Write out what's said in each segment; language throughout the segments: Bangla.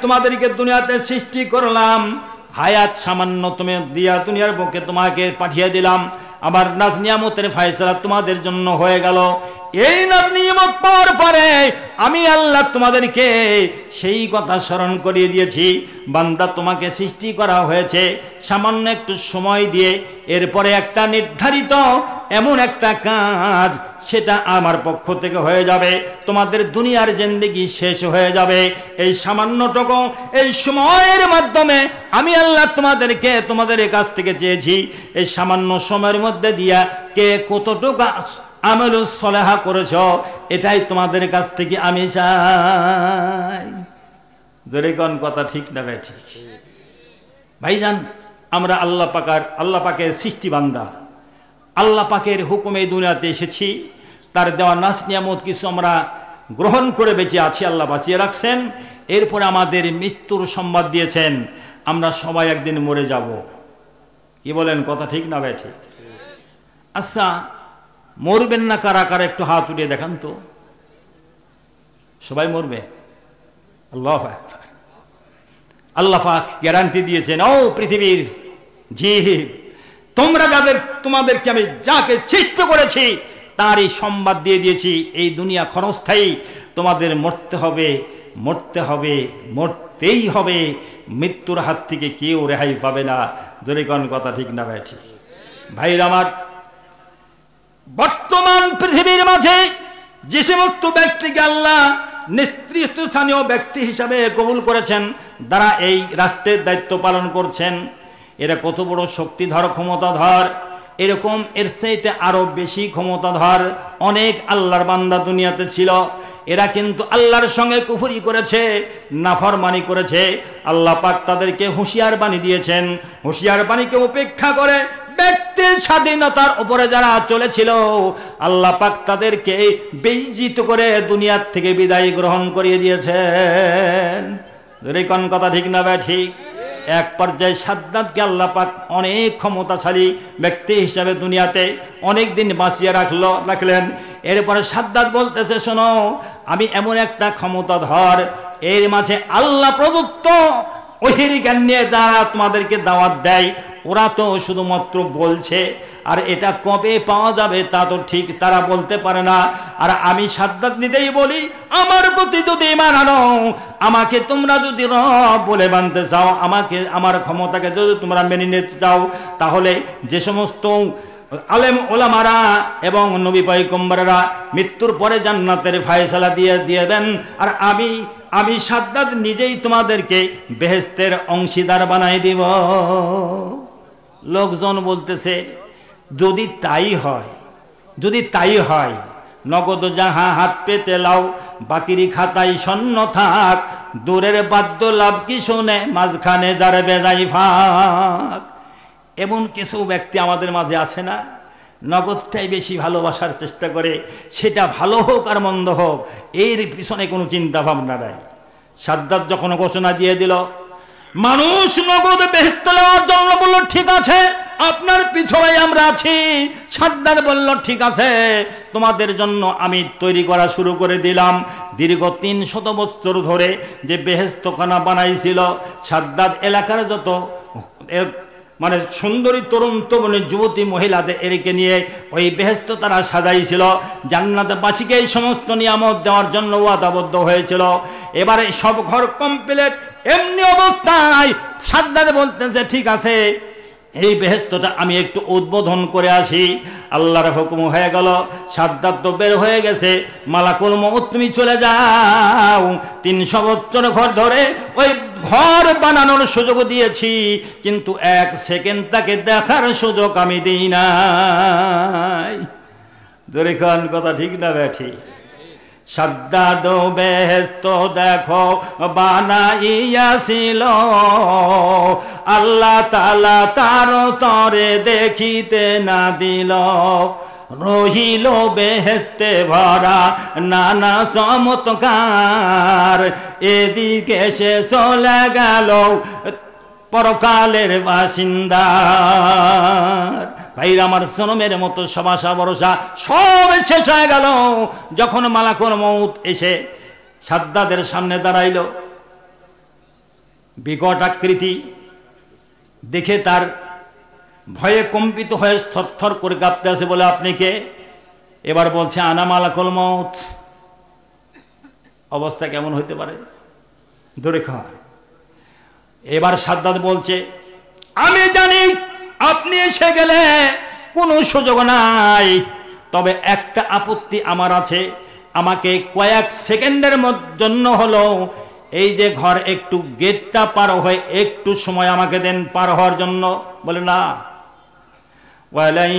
তোমাদেরকে দুনিয়াতে সৃষ্টি করলাম, হায়াত সামান্য তুমি দিয়া দুনিয়ার বুকে তোমাকে পাঠিয়ে দিলাম, আমার নাজ নিয়ামতের ফয়সালা তোমাদের জন্য হয়ে গেল। এই নাজ নিয়ামত পাওয়ার পরে আমি আল্লাহ তোমাদেরকে সেই কথা স্মরণ করিয়ে দিয়েছি, বান্দা তোমাকে সৃষ্টি করা হয়েছে সামান্য একটু সময় দিয়ে, এরপরে একটা নির্ধারিত এমন একটা কাজ সেটা আমার পক্ষ থেকে হয়ে যাবে, তোমাদের দুনিয়ার জিন্দেগি শেষ হয়ে যাবে। এই সামান্যটুকু এই সময়ের মাধ্যমে আমি আল্লাহ তোমাদেরকে তোমাদের কাছ থেকে চেয়েছি, এই সামান্য সময়ের মধ্যে দিয়া কে কতটুকু আমলুস সলেহা করেছ এটাই তোমাদের কাছ থেকে আমি চাই। জোরে কোন কথা ঠিক না ভাই? ঠিক ভাইজান, আমরা আল্লাহ পাকের সৃষ্টি বান্দা, আল্লাহ পাকের হুকুমে দুনিয়াতে এসেছি, তার দেওয়া নাজ নিয়ামত কিছু আমরা গ্রহণ করে বেঁচে আছি, আল্লাহ বাঁচিয়ে রাখছেন। এরপরে আমাদের মৃত্যুর সংবাদ দিয়েছেন, আমরা সবাই একদিন মরে যাব। কি বলেন, কথা ঠিক না ভাই? ঠিক। আচ্ছা, মরবেন না কারা কারা একটু হাত উঠিয়ে দেখান তো। সবাই মরবে? আল্লাহু আকবার। আল্লাহ পাক গ্যারান্টি দিয়েছেন, ও পৃথিবীর জীব, তোমরা তোমাদেরকে আমি যাকে সৃষ্টি করেছি তারই সংবাদ দিয়ে দিয়েছি, এই দুনিয়া ক্ষণস্থায়ী, তোমাদের মরতে হবে, মরতে হবে, মরতেই হবে, মৃত্যুর হাত থেকে কেউ রেহাই পাবে না। জোরে কোন কথা ঠিক না ভাই? ঠিক। ভাইরা আমার, বর্তমান পৃথিবীর মাঝে যে সমস্ত ব্যক্তিকে আল্লাহ নেতৃস্থানীয় ব্যক্তি হিসাবে কবুল করেছেন, যারা এই রাষ্ট্রের দায়িত্ব পালন করছেন, এরা কত বড় শক্তিধর, ক্ষমতাধর। এরকম এর চাইতে আরো বেশি ক্ষমতাধর অনেক আল্লাহর বান্দা দুনিয়াতে ছিল। এরা কিন্তু আল্লাহর সঙ্গে কুফরি করেছে, নাফরমানি করেছে। আল্লাহ পাক তাদেরকে হুঁশিয়ার বাণী দিয়েছেন, হুঁশিয়ার বাণীকে উপেক্ষা করে ব্যক্তির স্বাধীনতার উপরে যারা চলেছিল, আল্লাহ পাক তাদেরকে বেইজ্জত করে দুনিয়ার থেকে বিদায় গ্রহণ করিয়ে দিয়েছেন। কোন কথা ঠিক না ভাই? ঠিক। এক পর্যায়ে সাদ্দাতকে আল্লাহ পাক অনেক ক্ষমতাশালী ব্যক্তি হিসাবে দুনিয়াতে অনেক দিন বাঁচিয়ে রাখলেন। এরপরে সাদ্দাত বলতেছে, শোনো, আমি এমন একটা ক্ষমতাধর, এর মাঝে আল্লাহ প্রদত্ত ওহির জ্ঞান নিয়ে যারা তোমাদেরকে দাওয়াত দেয়, ওরা তো শুধুমাত্র বলছে, আর এটা কবে পাওয়া যাবে তা তো ঠিক তারা বলতে পারে না। আর আমি সাদ্দাত নিতেই বলি, আমার প্রতি যদি ঈমান আনো, আমাকে তোমরা যদি রব বলে মানতে চাও, আমাকে আমার ক্ষমতাকে যদি তোমরা মেনে নিতে চাও, তাহলে যে সমস্ত আলেম ওলামারা এবং নবী পয়গম্বররা মৃত্যুর পরে জান্নাতের ফয়সালা দিয়ে দেন, আর আমি সাদ্দাত নিজেই তোমাদেরকে বেহেশতের অংশীদার বানাই দিব। লোকজন বলতেছে, যদি তাই হয়, নগদ যাহা হাত পেতে লাও, বাকিরি খাতাই শূন্য থাক, দূরের বাদ্য লাভ কি শোনে, মাঝখানে যার বেজাই ফাঁক। এমন কিছু ব্যক্তি আমাদের মাঝে আছে না, নগদটাই বেশি ভালোবাসার চেষ্টা করে, সেটা ভালো হোক আর মন্দ হোক, এর পিছনে কোনো চিন্তা ভাবনা নাই। সাদ্দাত যখন ঘোষণা দিয়ে দিল, মানুষ নগদ বেহেশত নেওয়ার জন্য বলল, ঠিক আছে, আপনার পিছনে আমরা আছি। সাদ্দাত বলল, ঠিক আছে, তোমাদের জন্য আমি তৈরি করা শুরু করে দিলাম। দীর্ঘ 300 বছর ধরে যে বেহেশতখানা বানাইছিল সাদ্দাত, এলাকার যত মানে সুন্দরী তরুণ তরুণী যুবতী মহিলাদের এরকে নিয়ে ওই বেহেশত তারা সাজাইছিল। জান্নাতবাসীকে এই সমস্ত নিয়ামত দেওয়ার জন্য ওয়াদাবদ্ধ হয়েছিল। এবারে সব ঘর কমপ্লিট, এমনি অবস্থায় সাদ্দাত বলতেছে, ঠিক আছে, এই বেহেশতটা আমি একটু উদ্বোধন করে আসি। আল্লাহর হুকুম হয়ে গেল, সাদ্দাত তো বের হয়ে গেছে। মালাকুল মউত, তুমি চলে যাও, 300 বছর ঘর ধরে ওই ঘর বানানোর সুযোগ দিয়েছি, কিন্তু 1 সেকেন্ড তাকে দেখার সুযোগ আমি দিই নাই। জোরে কোন কথা ঠিক না বেঠি? সাদ্দাত বেহেশত দেখো বানাইয়াছিল, আল্লাহ তাআলা তার তরে দেখিতে না দিল। রহিল বেহেশতে ভরা নানা চমৎকার, এদিকে সে চলে গেল পরকালের বাসিন্দার। ভাইরা আমার, জনমের মতো সব আশা ভরসা সব শেষ হয়ে গেল যখন মালাকুল মউত এসে সাদ্দাতের সামনে দাঁড়াইল। বিকট আকৃতি, দেখে তার ভয়ে কম্পিত হয়ে থরথর করে কাঁপতে আছে। বলে আপনি কে? এবার বলছে আনা মালাকুল মউত। অবস্থা কেমন হইতে পারে? ধরে খাওয়া। এবার সাদ্দাত বলছে আমি জানি আপনি এসে গেলে কোনো সুযোগ নাই, তবে একটা আপত্তি আমার আছে। আমাকে কয়েক সেকেন্ডের জন্য হলো এই যে ঘর একটু গেটটা পার হয়ে একটু সময় আমাকে দেন পার হওয়ার জন্য। বলে না, ওয়ালাই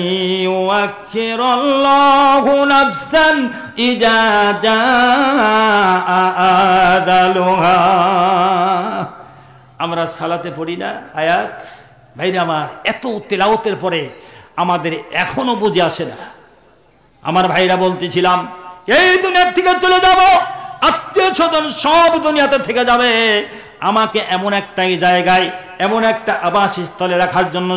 ইউআখিরুল্লাহু নাফসান ইজা জাআ আযালুহা। আমরা সালাতে পড়ি না আয়াত? ভাইরা আমার, এত তেলাওয়াতের পরে আমাদের এখনো বুঝে আসে না। আমার ভাইরা বলতেছিলাম এই দুনিয়ার থেকে চলে যাব, আত্মীয় স্বজন সব দুনিয়াতে থেকে যাবে, আমাকে এমন একটা জায়গায়, এমন একটা আবাসস্থলে রাখার জন্য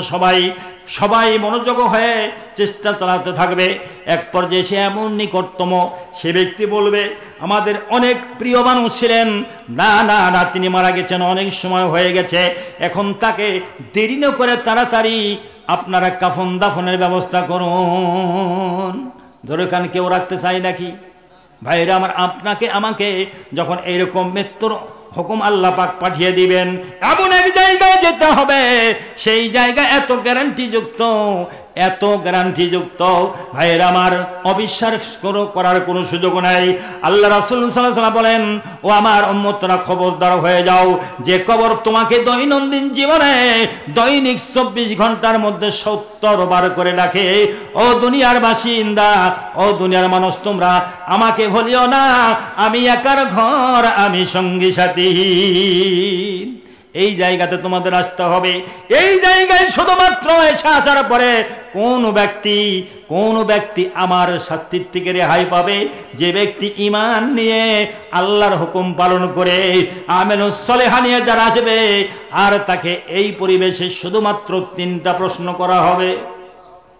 সবাই মনোযোগ হয়ে চেষ্টা চালাতে থাকবে। এক পর্যায়ে সে এমন নিকটতম সে ব্যক্তি বলবে, আমাদের অনেক প্রিয় মানুষ ছিলেন, না না না তিনি মারা গেছেন, অনেক সময় হয়ে গেছে, এখন তাকে দেরি না করে তাড়াতাড়ি আপনারা কাফন দাফনের ব্যবস্থা করুন। ধরে কান কেউ রাখতে চায় নাকি? ভাইরা আমার, আপনাকে আমাকে যখন এইরকম মৃত্যুর হুকুম আল্লাহ পাক পাঠিয়ে দিবেন, এমন এক জায়গায় যেতে হবে, সেই জায়গা এত গ্যারান্টিযুক্ত ভাইরা আমার, অবিশ্বাস করার কোনো সুযোগ নাই। আল্লাহ রাসূল সাল্লাল্লাহু আলাইহি ওয়াসাল্লাম বলেন, ও আমার উম্মতরা খবরদার হয়ে যাও, যে কবর তোমাকে দৈনন্দিন জীবনে দৈনিক 24 ঘন্টার মধ্যে 70 বার করে ডাকে, ও দুনিয়ার বাসিন্দা, ও দুনিয়ার মানুষ, তোমরা আমাকে ভুলিও না, আমি একার ঘর, আমি সঙ্গী সাথী। এই জায়গাতে তোমাদের আসতে হবে। এই জায়গায় শুধুমাত্র এসে আসার পরে কোন ব্যক্তি আমার শাস্তির থেকে রেহাই পাবে? যে ব্যক্তি ঈমান নিয়ে আল্লাহর হুকুম পালন করে আমালুস সালেহা নিয়ে যারা আসবে, আর তাকে এই পরিবেশে শুধুমাত্র 3টা প্রশ্ন করা হবে।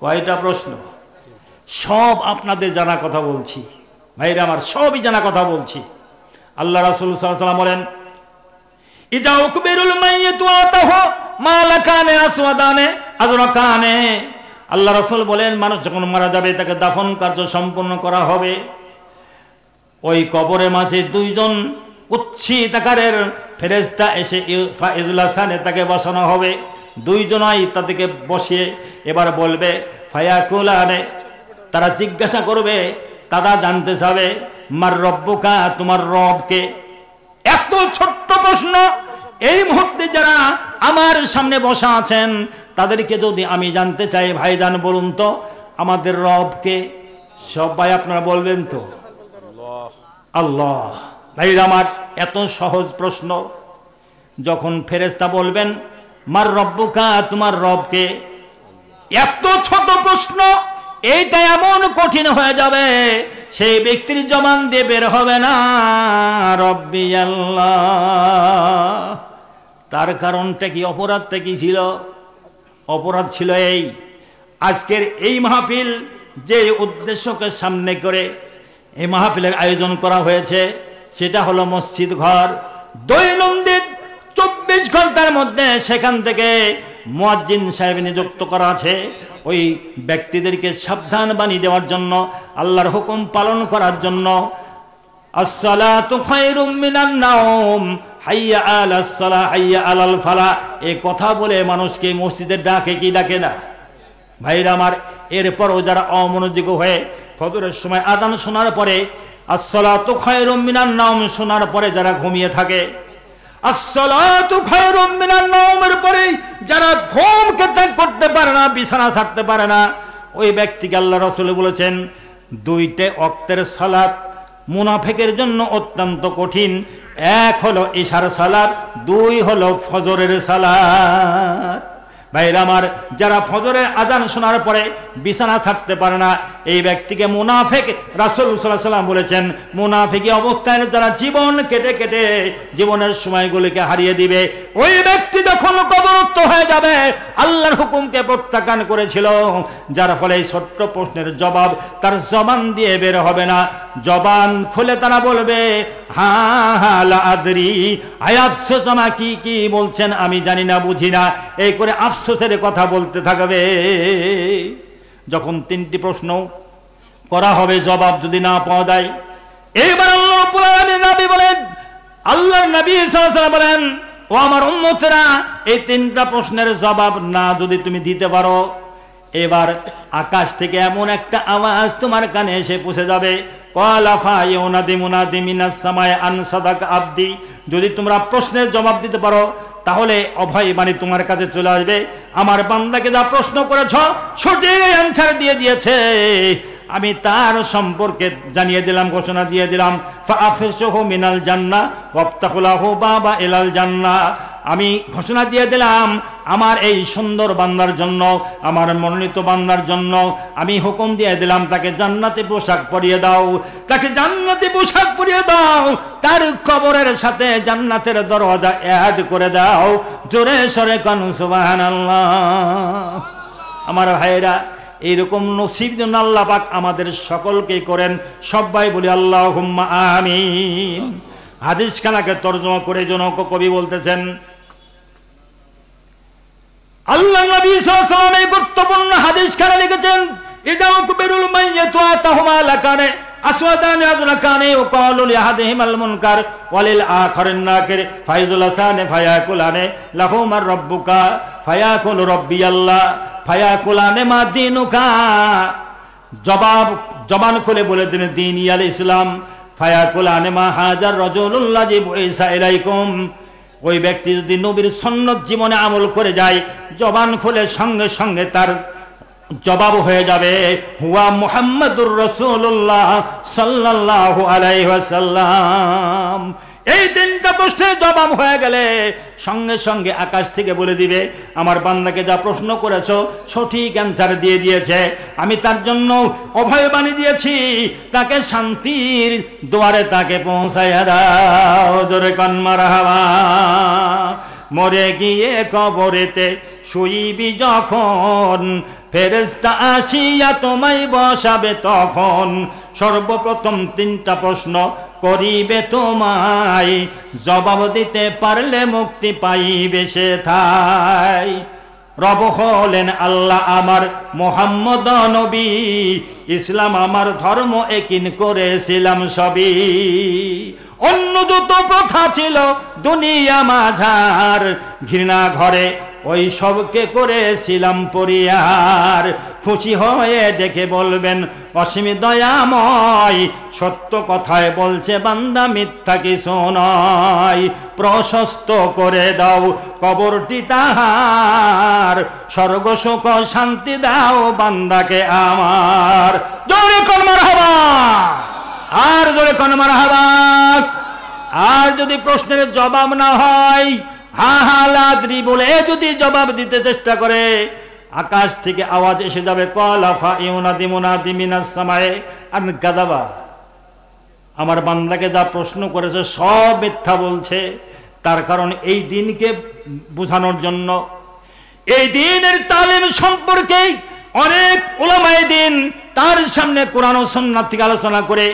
কয়টা প্রশ্ন? সব আপনাদের জানা কথা বলছি ভাইরা আমার, সবই জানা কথা বলছি। আল্লাহ রাসূল সাল্লাল্লাহু আলাইহি ওয়াসাল্লাম বলেন, ইজা উকবিরুল মাইয়িতু আতাহু মালাকানে আসওয়াদানে আযরাকানে। আল্লাহ রাসূল বলেন, মানুষ যখন মারা যাবে তাকে দাফন কার্য সম্পন্ন করা হবে। ওই কবরের মাঝে 2জন কুৎসিত আকারের ফেরেশতা এসে ইজলাসানে তাকে বসানো হবে। 2জনই তাদেরকে বসিয়ে এবার বলবে ফায়াকুলানে, তারা জিজ্ঞাসা করবে, তারা জানতে চাবে মার রব্বুকা, তোমার রবকে। এত ছোট্ট প্রশ্ন, এই মুহূর্তে যারা আমার সামনে বসা আছেন তাদেরকে যদি আমি জানতে চাই, ভাইজান বলুন তো আমাদের রবকে? সবাই আপনারা বলবেন তো আল্লাহ। ভাইরা আমার, এত সহজ প্রশ্ন যখন ফেরেশতা বলবেন মার রব্বুকা, তোমার রবকে, এত ছোট প্রশ্ন, এইটা এমন কঠিন হয়ে যাবে সেই ব্যক্তির জবান দিয়ে বের হবে না রব্বি আল্লাহ। তার কারণটা কি? অপরাধটা কি ছিল? অপরাধ ছিল এই, আজকের এই মাহফিল যে উদ্দেশ্যকে সামনে করে এই মাহফিলের আয়োজন করা হয়েছে, সেটা হলো মসজিদ ঘর। দৈনন্দিন 24 ঘন্টার মধ্যে সেখান থেকে মুয়াজ্জিন সাহেব নিযুক্ত করা আছে, ওই ব্যক্তিদেরকে সাবধান বানিয়ে দেওয়ার জন্য, আল্লাহর হুকুম পালন করার জন্য। আসসালাতু খায়রুম মিনান নাওম, হাইয়া আলাস সালাহ, হাইয়া আলাল ফালাহ, এই কথা বলে মানুষকে মসজিদে ডাকে কি ডাকে না? ভাইরা আমার, এরপরও যারা অমনোযোগী হয়ে ফজরের সময় আযান শোনার পরে আসসালাতু খায়রুম মিনান নাওম শোনার পরে যারা ঘুমিয়ে থাকে, আসসালাতু খায়রুম মিনান নাওমের পরে যারা ঘুমকে ত্যাগ করতে পারে না, বিছানা ছাড়তে পারে না, ওই ব্যক্তিকে আল্লাহ রাসূল বলেছেন 2টে ওয়াক্তের সালাত মুনাফিকের জন্য অত্যন্ত কঠিন। এক হলো ইশার সালাত, 2 হলো ফজরের সালাত। ভাইরা আমার, যারা ফজরের আযান শোনার পরে বিছানা ছাড়তে পারে না, এই ব্যক্তিকে মুনাফিক রাসূল সাল্লাল্লাহু আলাইহি ওয়াসাল্লাম বলেছেন, মুনাফিকি অবস্থায় যারা জীবন কেটে জীবনের সময়গুলিকে হারিয়ে দিবে, ওই ব্যক্তি যখন কবরস্থ হয়ে যাবে আল্লাহর হুকুমকে প্রত্যাখ্যান করেছিল, যার ফলে এই ছোট্ট প্রশ্নের জবাব তার জবান দিয়ে বের হবে না। জবান খুলে তারা বলবে হা হা লা আদরি, আয় আফসোস, আমা কি কি বলছেন আমি জানি না, বুঝি না, এই করে আফসোসের কথা বলতে থাকবে। যখন 3টি প্রশ্ন করা হবে, জবাব যদি না পাওয়া যায়, এইবার আল্লাহ রাব্বুল আলামিন নবী বলেন, আল্লাহর নবী সাল্লাল্লাহু আলাইহি ওয়াসাল্লাম বলেন, ও আমার উম্মতেরা, এই 3টা প্রশ্নের জবাব না যদি তুমি দিতে পারো, এবার আকাশ থেকে এমন একটা আওয়াজ তোমার কানে এসে পৌঁছে যাবে, ক্বালা ফায়ুনাদি মুনাদি মিনাস সামায়ে আন সাদাকা আবদি। যদি তোমরা প্রশ্নের জবাব দিতে পারো তাহলে অভয় বাণী তোমার কাছে চলে আসবে, আমার বান্দাকে যা প্রশ্ন করেছ সঠিক অ্যানসার দিয়ে দিয়েছে, আমি তার সম্পর্কে জানিয়ে দিলাম, ঘোষণা দিয়ে দিলাম, ফাআফিসহু মিনাল জান্নাহ ওয়াফতাহু লাহু বাবা ইলাল জান্নাহ। আমি ঘোষণা দিয়ে দিলাম আমার এই সুন্দর বান্দার জন্য, আমার মনোনীত বান্দার জন্য আমি হুকুম দিয়ে দিলাম, তাকে জান্নাতি পোশাক পরিয়ে দাও, তাকে জান্নাতি পোশাক পরিয়ে দাও, তার কবরের সাথে জান্নাতের দরজা অ্যাড করে দাও। জোরে সরে কোন সুবহানাল্লাহ। আমার ভাইরা, এইরকম নসিব যেন আল্লাহ পাক আমাদের সকলকে করেন, সবাই বলি আল্লাহুম্মা আমিন। হাদিস খানাকে তরজমা করে জনক কবি বলতেছেন, আল্লাহ নবী সাল্লাল্লাহু আলাইহি ওয়াসাল্লাম এই গুরুত্বপূর্ণ হাদিস খানা লিখেছেন, ইজাউ কুবিরুল মাইয়াতু আতাহুমা লাকানে আসওয়াদান আযলাকানে ওয়াকালু লিহাদিহিমাল মুনকার ওয়ালিল আখারিন নাকির ফাইজুল হাসানে ফায়াকুলানে লাহুমার রাব্বুকা ফায়াকুলু রাব্বিয়াল্লাহ ফায়াকুলানে মা দিনুকা। জবান খুলে বলে দিন দিন ইয়াল ইসলাম। ফায়াকুলানে মা হাজার রাজুলুল্লাযী বুইসা ইলাইকুম। ওই ব্যক্তি যদি নবীর সুন্নত জীবনে আমল করে যায়, জবান খুলে সঙ্গে সঙ্গে তার জবাব হয়ে যাবে হুয়া মুহাম্মাদুর রাসূলুল্লাহ সাল্লাল্লাহু আলাইহি ওয়াসাল্লাম। এই 3টা প্রশ্নের জবাব হয়ে গেলে সঙ্গে সঙ্গে আকাশ থেকে বলে দিবে, আমার বান্দাকে যা প্রশ্ন করেছো সঠিক অ্যানসার দিয়ে দিয়েছে, আমি তার জন্য অভয় বাণী দিয়েছি, তাকে শান্তির দুয়ারে তাকে পৌঁছাইয়া দাও। জোরে কোন মারহাবা। মরে গিয়ে কবরেতে শুইবি যখন, ফেরেশতা আসিয়া তোমায় বসাবে তখন, সর্বপ্রথম 3টা প্রশ্ন করিবে তোমায়, জবাব দিতে পারলে মুক্তি পাইবে সেথায়। রব হলেন আল্লাহ আমার মুহাম্মদ নবী, ইসলাম আমার ধর্ম একিন করেছিলাম সবই, অন্য যত প্রথা ছিল দুনিয়া মাঝার, ঘৃণা ঘরে ওই সবকে করেছিলাম পরিহার। খুশি হয়ে ডেকে বলবেন অসীম দয়াময়, সত্য কথায় বলছে বান্দা মিথ্যা কিছু নয়, প্রশস্ত করে দাও কবরটি তাহার, স্বর্গ সুখ শান্তি দাও বান্দাকে আমার। জোরে কোন মারহাবা, আর জোরে কোন মারহাবা। আর যদি প্রশ্নের জবাব না হয়, হা হা লা আদরি বলে যদি জবাব দিতে চেষ্টা করে, আকাশ থেকে আওয়াজ এসে যাবে, ক্বালা ফায়ুনাদি মুনাদি মিনাস সামায়ে আন কাযাবা। আমার বান্দাকে যা প্রশ্ন করেছে সব মিথ্যা বলছে, তার কারণ এই দিনকে বোঝানোর জন্য, এই দিনের তালিম সম্পর্কে অনেক উলামায়ে দিন তার সামনে কোরআন ও সুন্নাত থেকে আলোচনা করে,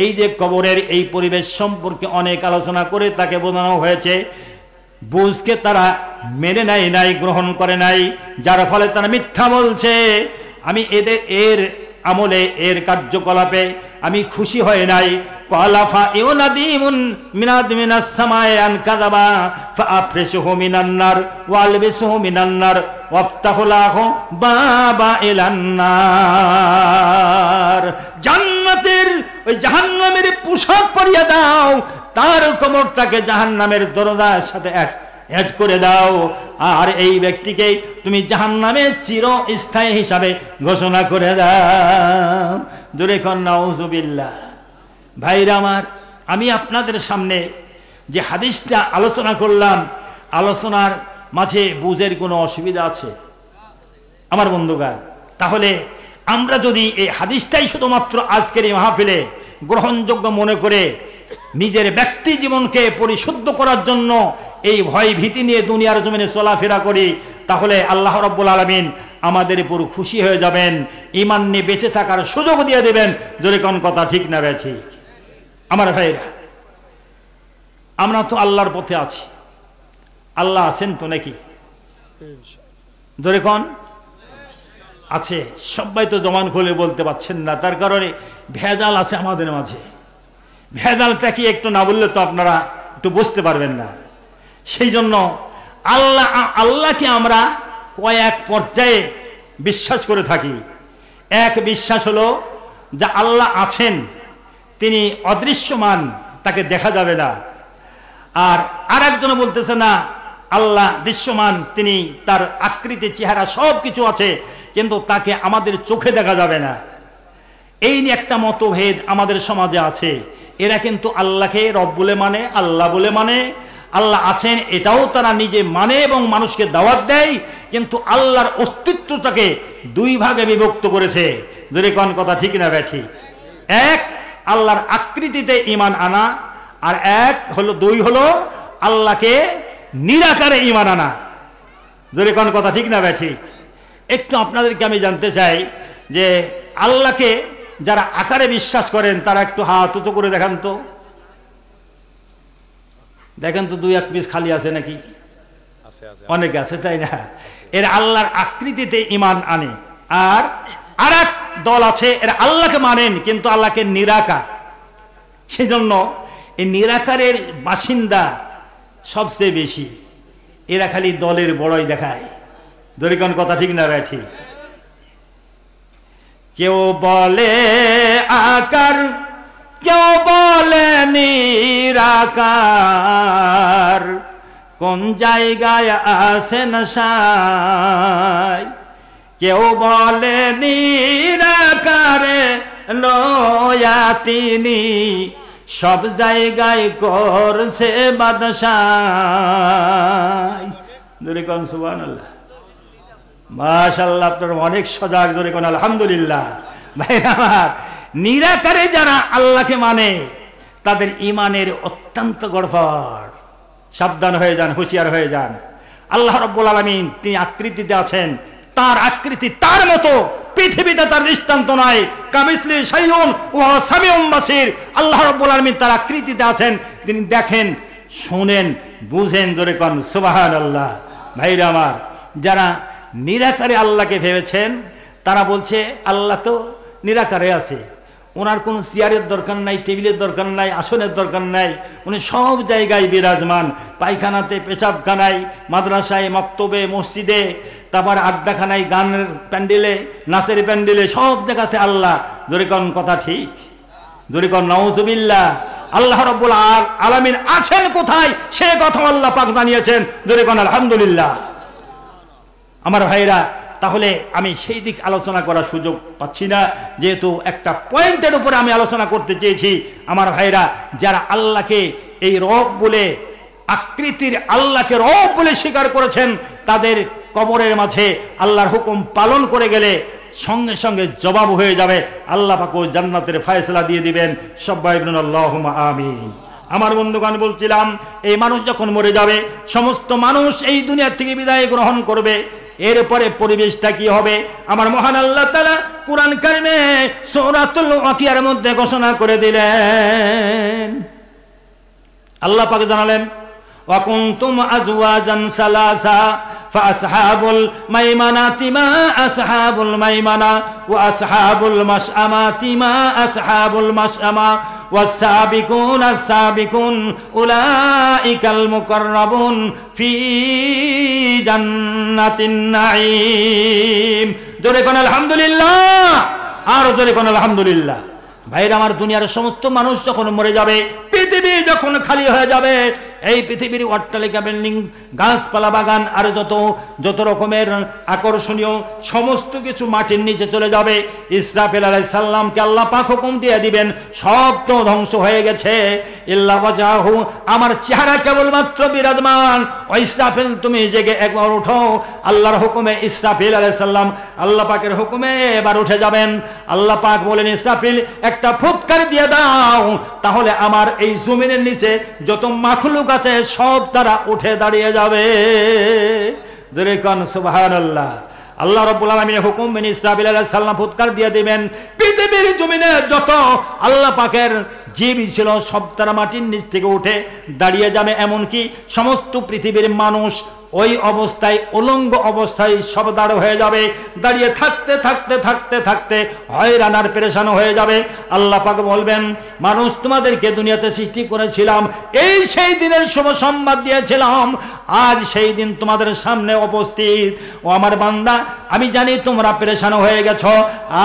এই যে কবরের এই পরিবেশ সম্পর্কে অনেক আলোচনা করে তাকে বোঝানো হয়েছে। বুঝকে তারা মেনে নাই, গ্রহণ করে নাই, যার ফলে তারা মিথ্যা বলছে। আমি এর আমলে, এর কার্যকলাপে আমি খুশি হয় নাই। ক্বালা ফায়ুনাদিমুন মিনাস সামায়ে আন কাযাবা ফাআফরিশুহু মিনান নার ওয়ালবিসুহু মিনান নার ওয়াফতাহু লাহু বাবা ইলান নার। জান্নাতের ওই জাহান্নামের পোশাক পরিয়ে দাও, তার কবরটাকে জাহান্নামের দরজার সাথে অ্যাড করে দাও, আর এই ব্যক্তিকে তুমি জাহান্নামের চিরস্থায়ী হিসাবে ঘোষণা করে দাও। জোরে কোন নাউযুবিল্লাহ। ভাইরা আমার, আমি আপনাদের সামনে যে হাদিসটা আলোচনা করলাম, আলোচনার মাঝে বুঝের কোনো অসুবিধা আছে আমার বন্ধুগণ? তাহলে আমরা যদি এই হাদিসটাই শুধুমাত্র আজকের এই মাহফিলে গ্রহণযোগ্য মনে করে নিজের ব্যক্তি জীবনকে পরিশুদ্ধ করার জন্য এই ভয় ভীতি নিয়ে দুনিয়ার জমিনে চলাফেরা করি, তাহলে আল্লাহ রাব্বুল আলামিন আমাদের উপর খুশি হয়ে যাবেন, ঈমান নিয়ে বেঁচে থাকার সুযোগ দিয়ে দেবেন। জোরে কোন কথা ঠিক না বে ঠিক? আমার ভাইরা, আমরা তো আল্লাহর পথে আছি, আল্লাহ আছেন তো নাকি? জোরে কোন আছে? সবাই তো জবান খুলে বলতে পারছেন না, তার কারণে ভেজাল আছে আমাদের মাঝে। ভেজালটা কি একটু না বললে তো আপনারা একটু বুঝতে পারবেন না। সেই জন্য আল্লাহকে আমরা কয়েক পর্যায়ে বিশ্বাস করে থাকি। এক বিশ্বাস হলো যে আল্লাহ আছেন, তিনি অদৃশ্যমান, তাকে দেখা যাবে না। আর আরেকজন বলতেছে না, আল্লাহ দৃশ্যমান, তিনি তার আকৃতি, চেহারা সব কিছু আছে, কিন্তু তাকে আমাদের চোখে দেখা যাবে না। এই নিয়ে একটা মতভেদ আমাদের সমাজে আছে। এরা কিন্তু আল্লাহকে রব বলে মানে, আল্লাহ বলে মানে, আল্লাহ আছেন এটাও তারা নিজে মানে এবং মানুষকে দাওয়াত দেয়, কিন্তু আল্লাহর অস্তিত্বটাকে দুই ভাগে বিভক্ত করেছে। যদি কোন কথা ঠিক না ব্যাঠি? এক, আল্লাহর আকৃতিতে ঈমান আনা, আর দুই হলো আল্লাহকে নিরাকারে ঈমান আনা। যদি কোন কথা ঠিক না ব্যাঠি? একটু আপনাদেরকে আমি জানতে চাই যে আল্লাহকে যারা আকারে বিশ্বাস করেন তারা একটু হাত উঁচু করে দেখান তো, দেখেন তো দুই এক পিস খালি আছে নাকি? অনেকে আছে, তাই না? এর আল্লাহর আকৃতিতে ঈমান আনে। আর আরেক দল আছে, এরা আল্লাহকে মানেন কিন্তু আল্লাহকে নিরাকার। সেই জন্য এই নিরাকারের বাসিন্দা সবচেয়ে বেশি। এরা খালি দলের বড়ই দেখায়। দরিকন কথা ঠিক না ভাই? ঠিক। কেউ বলে আকার, কেউ বলে নিরাকার, কোন জায়গায় আছেন সাই। কেউ বলে নিরাকারে লয়া তিনি, সব জায়গায় করছে বাদশাহ। জোরে কোন সুবহানাল্লাহ। মাশাআল্লাহ, আপনার অনেক সজাগ। জোরে কোন আলহামদুলিল্লাহ। ভাই আমার, নিরাকারে যারা আল্লাহকে মানে তাদের ঈমানের অত্যন্ত গড়বড়। সাবধান হয়ে যান, হুঁশিয়ার হয়ে যান। আল্লাহ রাব্বুল আলামিন তিনি আকৃতিতে আছেন, তার আকৃতি তার মতো পৃথিবীতে তার দৃষ্টান্ত নাই। কামিসলি শাইউন ওয়া সামিউম বাসির। আল্লাহ রাব্বুল আলামিন তার আকৃতিতে আছেন, তিনি দেখেন, শুনেন, বুঝেন। জোরে কোন সুবহানাল্লাহ। ভাইরা আমার, যারা নিরাকারে আল্লাহকে ভেবেছেন তারা বলছে আল্লাহ তো নিরাকারে আছে, ওনার কোনো চেয়ারের দরকার নাই, টেবিলের দরকার নাই, আসনের দরকার নাই, উনি সব জায়গায় বিরাজমান। পায়খানাতে, পেশাবখানায়, মাদ্রাসায়, মক্তবে, মসজিদে, তারপর আড্ডাখানায়, গানের প্যান্ডেলে, নাচের প্যান্ডেলে, সব জায়গাতে আল্লাহ। জোরে কোন কথা ঠিক? জোরে কোন নাউজুবিল্লাহ। আল্লাহ রাব্বুল আলামিন আছেন কোথায় সে কথা আল্লাহ পাক জানিয়েছেন। জোরে কোন আলহামদুলিল্লাহ। আমার ভাইরা, তাহলে আমি সেই দিক আলোচনা করার সুযোগ পাচ্ছি না, যেহেতু একটা পয়েন্টের উপরে আমি আলোচনা করতে চেয়েছি। আমার ভাইরা, যারা আল্লাহকে এই রব বলে, আকৃতির আল্লাহকে রব বলে স্বীকার করেছেন, তাদের কবরের মাঝে আল্লাহর হুকুম পালন করে গেলে সঙ্গে সঙ্গে জবাব হয়ে যাবে। আল্লাহ পাক জান্নাতের ফয়সালা দিয়ে দিবেন। সবাই বলুন আল্লাহুম্মা আমিন। আমার বন্ধুগণ, বলছিলাম এই মানুষ যখন মরে যাবে, সমস্ত মানুষ এই দুনিয়া থেকে বিদায় গ্রহণ করবে, এরপরে পরিবেশটা কি হবে? আমার মহান আল্লাহ তাআলা কুরআন কারিমে সূরাতুল ওয়াকিয়ার মধ্যে ঘোষণা করে দিলেন। আল্লাহ পাক জানালেন, ওয়া কুনতুম আজওয়াজান সালাসা ফাআসহাবুল মাইমানাতি মা আসহাবুল মাইমানা ওয়া আসহাবুল মাশআমাতি মা আসহাবুল মাশআমা والسابقون السابقون أولئك المقربون في جنات النعيم। জোরে কোন আলহামদুলিল্লাহ। আর জোরে কোন আলহামদুলিল্লাহ। ভাইরা আমার, দুনিয়ার সমস্ত মানুষ যখন মরে যাবে, পৃথিবী যখন খালি হয়ে যাবে, এই পৃথিবীর অট্টালিকা, বিল্ডিং, গাছপালা, বাগান আর যত রকমের আকর্ষণীয় সমস্ত কিছু মাটির নিচে চলে যাবে। ইসরাফিল আলাইহিস সালামকে আল্লাহ পাক হুকুম দিয়ে দিবেন, সব তো ধ্বংস হয়ে গেছে, ইল্লা ওয়াজহু, আমার চেহারা কেবলমাত্র বিরাজমান। ও ইসরাফিল, তুমি জেগে একবার উঠো। আল্লাহর হুকুমে ইসরাফিল আলাইহিস সালাম আল্লাহ পাকের হুকুমে এবার উঠে যাবেন। আল্লাহ পাক বলেন, ইসরাফিল একটা ফুৎকার দিয়ে দাও, তাহলে আমার এই জমিনের নিচে যত মাখলুক আছে সব তারা উঠে দাঁড়িয়ে যাবে। জোরে কোন সুবহানাল্লাহ। আল্লাহ রাব্বুল আলামিনের হুকুম মেনে ইসরাফিল আলাইহিস সালাম ফুৎকার দিয়ে দিবেন, পৃথিবীর জমিনে যত আল্লাহ পাকের জীব ছিল সব তারা মাটির নিচ থেকে উঠে দাঁড়িয়ে যাবে। এমনকি সমস্ত পৃথিবীর মানুষ ওই অবস্থায় উলঙ্গ অবস্থায় সব দাঁড় হয়ে যাবে। দাঁড়িয়ে থাকতে থাকতে থাকতে থাকতে হয়রান আর পেরেশান হয়ে যাবে। আল্লাহ পাক বলবেন, মানুষ তোমাদেরকে দুনিয়াতে সৃষ্টি করেছিলাম, এই সেই দিনের শুভ সংবাদ দিয়েছিলাম, আজ সেই দিন তোমাদের সামনে উপস্থিত। ও আমার বান্দা, আমি জানি তোমরা পেরেশান হয়ে গেছো,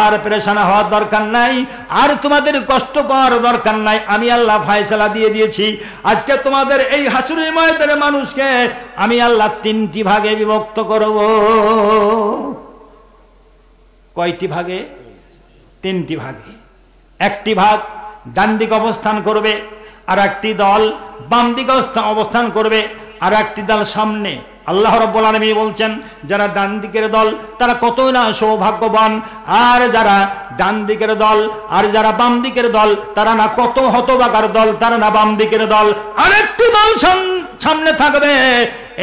আর পেরেশান হওয়ার দরকার নাই, আর তোমাদের কষ্ট করার দরকার নাই। আমি আল্লাহ ফয়সালা দিয়ে দিয়েছি। আজকে তোমাদের এই হাসুরের ময়দানে মানুষকে আমি আল্লাহ তিনটি ভাগে বিভক্ত করব। কয়টি ভাগে? তিনটি ভাগে। একটি ভাগ ডান দিকে অবস্থান করবে, আর একটি দল বাম দিকে অবস্থান করবে, আর একটি দল সামনে। আল্লাহ রাব্বুল আলামিন বলছেন, যারা ডান দিকের দল তারা কতই না সৌভাগ্যবান, আর যারা ডান দিকের দল আর যারা বাম দিকের দল তারা না কত হতভাগার দল, তারা না বাম দিকের দল। আরেকটি দল সামনে থাকবে।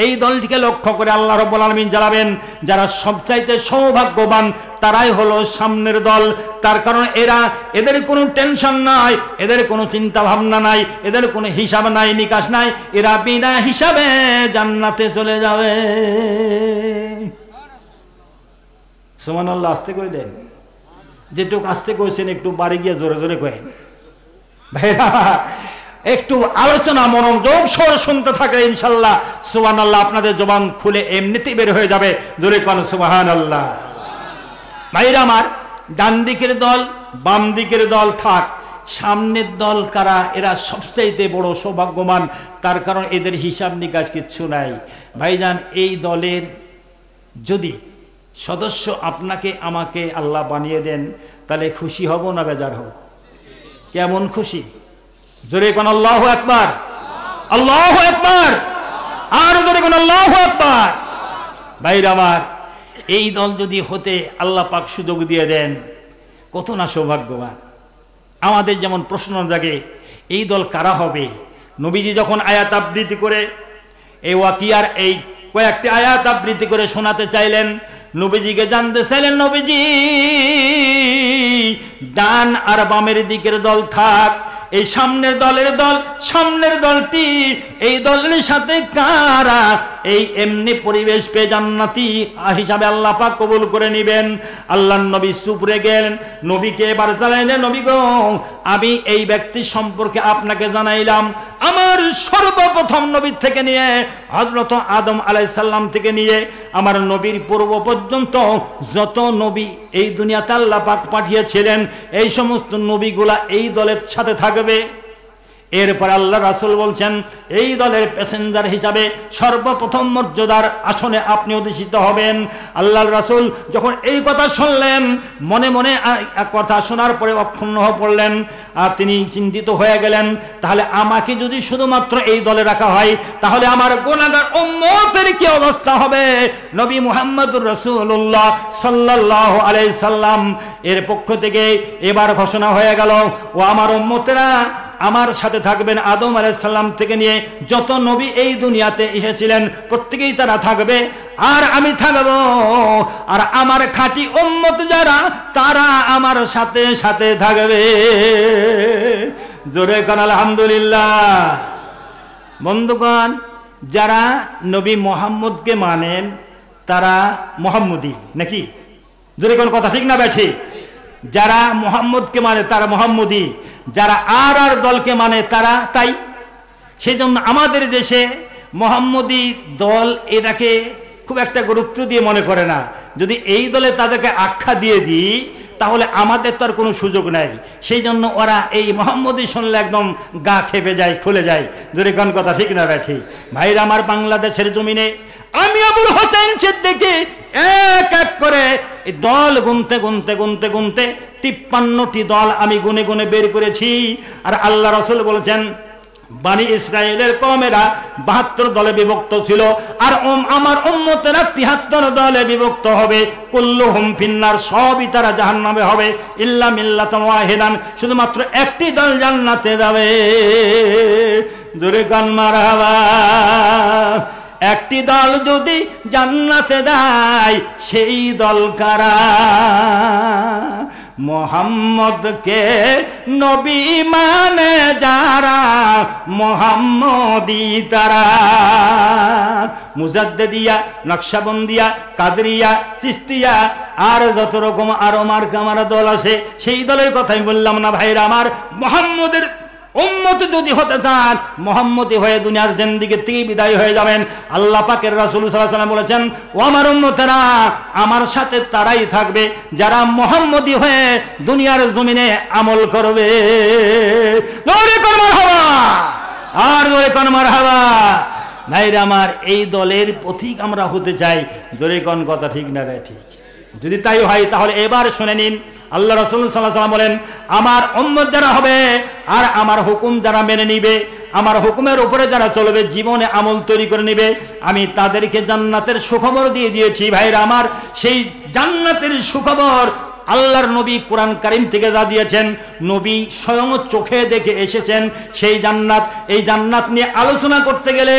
এই দলটিকে লক্ষ্য করে আল্লাহ রাব্বুল আলামিন জানাবেন, যারা সবচাইতে সৌভাগ্যবান তারাই হলো সামনের দল। তার কারণ এদের কোনো টেনশন নাই, এদের কোনো চিন্তা ভাবনা নাই, এদের কোনো হিসাব নাই, নিকাশ নাই, এরা বিনা হিসাবে জান্নাতে চলে যাবে। সুবহানাল্লাহ। আস্তে করে দেন, যেটুকু আস্তে করেছেন একটু বাড়ি গিয়ে জোরে জোরে করেন ভাইরা। একটু আলোচনা মনোযোগ সহ শুনতে থাকে, ইনশাল্লাহ সুবহানাল্লাহ আপনাদের জবান খুলে এমনিতেই বের হয়ে যাবে। জোরে কোন সুবহানাল্লাহ। ভাইরা আমার, ডান দিকের দল বাম দিকের দল থাক, সামনের দল কারা? এরা সবচাইতে বড় সৌভাগ্যবান। তার কারণ এদের হিসাব নিকাশ কিচ্ছু নাই। ভাইজান, এই দলের যদি সদস্য আপনাকে আমাকে আল্লাহ বানিয়ে দেন, তাহলে খুশি হব না বেজার হব? কেমন খুশি? জোরে কোন আল্লাহু আকবার, আল্লাহু আকবার, আর জোরে কোন আল্লাহু আকবার। ভাইরা আমার, এই দল যদি হতে আল্লাহ পাক সুযোগ দিয়ে দেন, কত না সৌভাগ্যবান। আমাদের যেমন প্রশ্ন জাগে, এই দল কারা হবে? নবীজি যখন আয়াত আবৃত্তি করে এই ওয়াকিয়ার এই কয়েকটি আয়াত আবৃত্তি করে শোনাতে চাইলেন, নবীজিকে জানতে চাইলেন, নবীজি ডান আর বামের দিকের দল থাক, এই সামনের দলটি এই দলের সাথে কারা এই এমনি পরিবেশ পেয়ে জান্নাতি হিসাবে আল্লাহ পাক কবুল করে নেবেন। আল্লাহর নবী সুপরে গেলেন, নবীকে এবার জানাইলেন, নবী গো, আমি এই ব্যক্তি সম্পর্কে আপনাকে জানাইলাম। আমার সর্বপ্রথম নবীর থেকে নিয়ে হযরত আদম আলাইহিস সালাম থেকে নিয়ে আমার নবীর পূর্ব পর্যন্ত যত নবী এই দুনিয়াতে আল্লাহ পাক পাঠিয়েছিলেন, এই সমস্ত নবীগুলা এই দলের সাথে থাকবে। এরপর আল্লাহ রাসূল বলছেন, এই দলের প্যাসেঞ্জার হিসাবে সর্বপ্রথম মর্যাদার আসনে আপনি অধিষ্ঠিত হবেন। আল্লাহর রাসূল যখন এই কথা শুনলেন, মনে মনে কথা শোনার পরে অক্ষুণ্ণ হয়ে পড়লেন, আর তিনি চিন্তিত হয়ে গেলেন, তাহলে আমাকে যদি শুধুমাত্র এই দলে রাখা হয়, তাহলে আমার গুনাহগার উম্মতের কি অবস্থা হবে? নবী মুহাম্মদুর রাসূলুল্লাহ সাল্লাল্লাহু আলাইহি সাল্লাম এর পক্ষ থেকে এবার ঘোষণা হয়ে গেল, ও আমার উম্মতেরা আমার সাথে থাকবেন। আদম আলাইহিস সালাম থেকে নিয়ে যত নবী এই দুনিয়াতে এসেছিলেন প্রত্যেকেই তারা থাকবে, আর আমি থাকব। আর আমার খাঁটি উম্মত যারা, তারা আমার সাথে সাথে থাকবে। জোরে কোন আলহামদুলিল্লাহ। বন্ধুগণ, যারা নবী মুহাম্মদকে মানেন তারা মুহাম্মদী নাকি? জোরে কোন কথা ঠিক না ব্যাঠি? যারা মুহাম্মদকে মানে তারা মুহাম্মদী, যারা আর দলকে মানে তারা তাই। সেই জন্য আমাদের দেশে মুহাম্মদী দল এটাকে খুব একটা গুরুত্ব দিয়ে মনে করে না। যদি এই দলে তাদেরকে আখ্যা দিয়ে দিই, তাহলে আমাদের তো আর কোনো সুযোগ নাই। সেই জন্য ওরা এই মুহাম্মদী শুনলে একদম গা খেপে যায়, খুলে যায়। যদি কোন কথা ঠিক না ব্যাঠি? ভাইরা আমার, বাংলাদেশের জমিনে আমি আবুল হোসেন সিদ্দিকী এক এক করে এই দল গুনতে 53টি দল আমি গুনে গুনে বের করেছি। আর আল্লাহ রাসূল বলেছেন, বানি ইসরায়েলের কওমেরা 72 দলে বিভক্ত ছিল, আর আমার উম্মতেরা 73 দলে বিভক্ত হবে। কুল্লুহুম ফিন্নার, সবই তারা জাহান্নামে হবে, ইল্লা মিল্লাতান ওয়াহিদান, শুধুমাত্র একটি দল জান্নাতে যাবে। জোরে কান মারহাবা। একটি দল যদি জান্নাতে যায়, সেই দল কারা? মোহাম্মদকে নবী মানে যারা, মোহাম্মদী তারা। মুজাদ্দিদিয়া, নকশবন্দিয়া, কাদরিয়া, চিশতিয়া, আর যত রকম আরো মার্কা দল আছে, সেই দলের কথাই বললাম না ভাইরা আমার। মোহাম্মদের উম্মত যদি হতে চান, মুহাম্মদী হয়ে দুনিয়ার জিন্দেগি থেকে বিদায় হয়ে যাবেন। আল্লাহ পাকের রাসূল সাল্লাল্লাহু আলাইহি ওয়াসাল্লাম বলেছেন, ও আমার উম্মতেরা, আমার সাথে তারাই থাকবে যারা মুহাম্মদী হয়ে দুনিয়ার জমিনে আমল করবে। জোরে কোন মারহাবা, আর জোরে কোন মারহাবা। ভাইরা আমার, এই দলের পথিক আমরা হতে চাই। জোরে কোন কথা ঠিক না রে? ঠিক। যদি তাই হয় তাহলে এবার শুনে নিন, আল্লাহ রাসূল সাল্লাল্লাহু আলাইহি ওয়াসাল্লাম বলেন, আমার উম্মত যারা হবে আর আমার হুকুম যারা মেনে নিবে, আমার হুকুমের উপরে যারা চলবে, জীবনে আমল তৈরি করে নিবে, আমি তাদেরকে জান্নাতের সুখবর দিয়ে দিয়েছি। ভাইরা আমার, সেই জান্নাতের সুখবর আল্লাহর নবী কোরআন কারীম থেকে যা দিয়েছেন, নবী স্বয়ং চোখে দেখে এসেছেন। সেই জান্নাত, এই জান্নাত নিয়ে আলোচনা করতে গেলে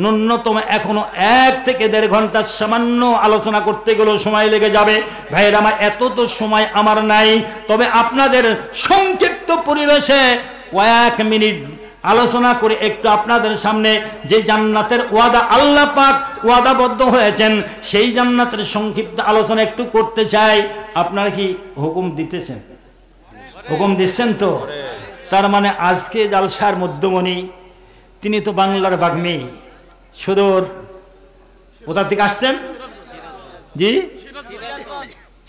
ন্যূনতম এখনো 1 থেকে 1.5 ঘন্টা সামান্য আলোচনা করতে গেলেও সময় লেগে যাবে। ভাইয়ের আমার, এত তো সময় আমার নাই, তবে আপনাদের সংক্ষিপ্ত পরিবেশে কয়েক মিনিট আলোচনা করে একটু আপনাদের সামনে যে জান্নাতের ওয়াদা আল্লাহ পাক ওয়াদাবদ্ধ হয়েছেন, সেই জান্নাতের সংক্ষিপ্ত আলোচনা একটু করতে চাই। আপনারা কি হুকুম দিতেছেন? হুকুম দিচ্ছেন তো? তার মানে আজকে জালসার মধ্যমণি, তিনি তো বাংলার বাগ্মী, সুদূর কোথা থেকে আসছেন? জি,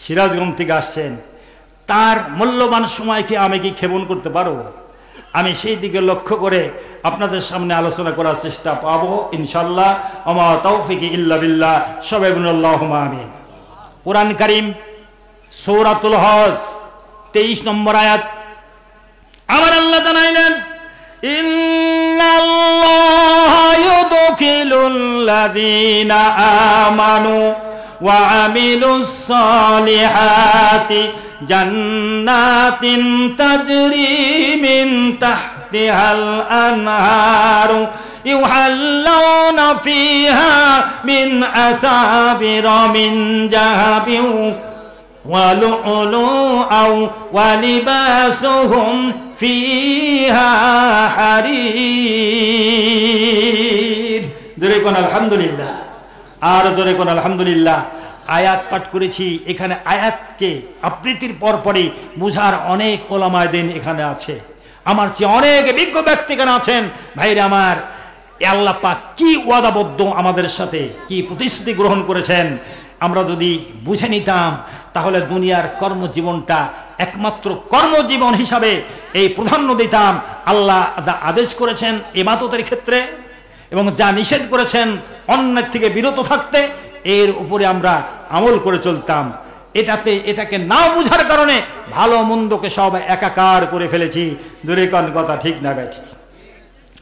সিরাজগঞ্জ থেকে আসছেন। তার মূল্যবান সময়কে আমি কি ক্ষেপণ করতে পারবো? আমি সেই দিকে লক্ষ্য করে আপনাদের সামনে আলোচনা করার চেষ্টা পাবো ইনশাআল্লাহ। আমা তাওফিকি ইল্লা বিল্লাহ, সবাই বলুন আল্লাহুম্মা আমিন। কোরআন কারীম সূরাতুল হজ 23 নম্বর আয়াত, আমার আল্লাহ জানাইলেন, ইন্নাল্লাহা ইউদখিলুল্লাযীনা আমানু ওয়া আমিলুস সালিহাতি জান্নাতিন তাজরি মিন তাহতিহাল আনহারু ইউহাল্লাউনা ফিহা মিন আসাবিরা মিন যাহাবিন ওয়া লু'লুআ ওয়া লিবাসুহুম ফিহা হারির। জোরে কোন আলহামদুলিল্লাহ, আর জোরে কোন আলহামদুলিল্লাহ। আয়াত পাঠ করেছি, এখানে আয়াতকে আবৃত্তির পরপরই বুঝার অনেক ওলামায়ে দ্বীন এখানে আছে, আমার চেয়ে অনেক বিজ্ঞ ব্যক্তি এখানে আছেন। ভাইরা আমার, আল্লাহ পাক কি ওয়াদাবদ্ধ আমাদের সাথে, কি প্রতিশ্রুতি গ্রহণ করেছেন, আমরা যদি বুঝে নিতাম তাহলে দুনিয়ার কর্মজীবনটা একমাত্র কর্মজীবন হিসাবে এই প্রাধান্য দিতাম। আল্লাহ যা আদেশ করেছেন ইবাদতের ক্ষেত্রে এবং যা নিষেধ করেছেন অন্যের থেকে বিরত থাকতে, এর উপরে আমরা আমল করে চলতাম। এটাকে না বুঝার কারণে ভালো মন্দকে সব একাকার করে ফেলেছি। জোরে কোন কথা ঠিক না বেঠি?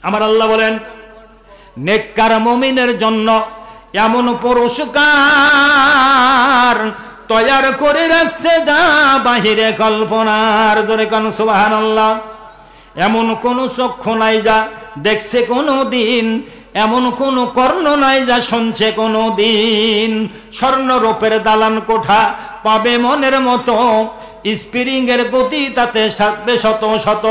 আমার আল্লাহ বলেন, নেককার মুমিনের জন্য এমন পুরস্কার তৈয়ার করে রাখছে যা বাহিরে কল্পনার। জোরে কোন সুবহানাল্লাহ। এমন কোন চক্ষু নাই যা দেখছে কোনো দিন, এমন কোন কর্ণ নাই যা শুনছে কোনো দিন। স্বর্ণরূপের দালান কোঠা পাবে মনের মতো, স্প্রিং এর গতি তাতে থাকবে শত শত।